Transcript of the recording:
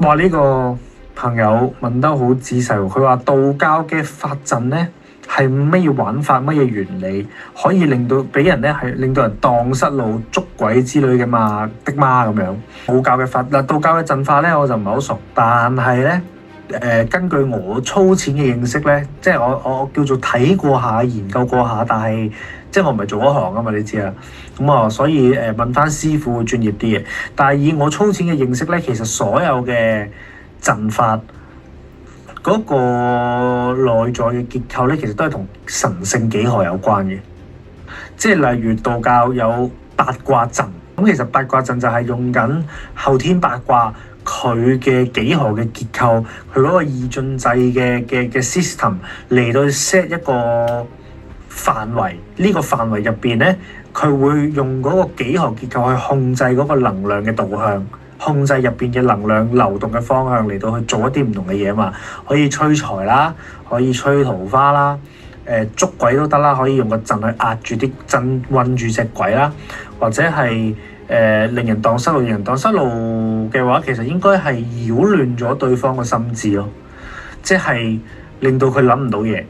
話呢個朋友問得好仔細喎，佢話道教嘅法陣咧係乜嘢玩法、乜嘢原理，可以令到俾人咧係令到人蕩失路、捉鬼之類嘅嘛的嘛咁樣。道教嘅法嗱，道教嘅陣法咧我就唔係好熟，但係咧根據我粗淺嘅認識咧，即係我叫做睇過下、研究過下，但係即係我唔係做嗰行啊嘛，你知啊。咁啊，所以問翻師傅會專業啲嘅。但係以我粗淺嘅認識咧，其實所有嘅陣法嗰個內在嘅結構咧，其實都係同神聖幾何有關嘅。即係例如道教有八卦陣，咁其實八卦陣就係用緊後天八卦佢嘅幾何嘅結構，佢嗰個二進制嘅 system 嚟到 set 一個範圍。呢個範圍入邊咧，佢會用嗰個幾何結構去控制嗰個能量嘅導向。控制入邊嘅能量流動嘅方向嚟到去做一啲唔同嘅嘢嘛，可以催財啦，可以催桃花啦，捉鬼都得啦，可以用個陣去壓住啲陣韞住隻鬼啦，或者係令人蕩失路。令人蕩失路嘅話，其實應該係擾亂咗對方嘅心智咯，即係令到佢諗唔到嘢。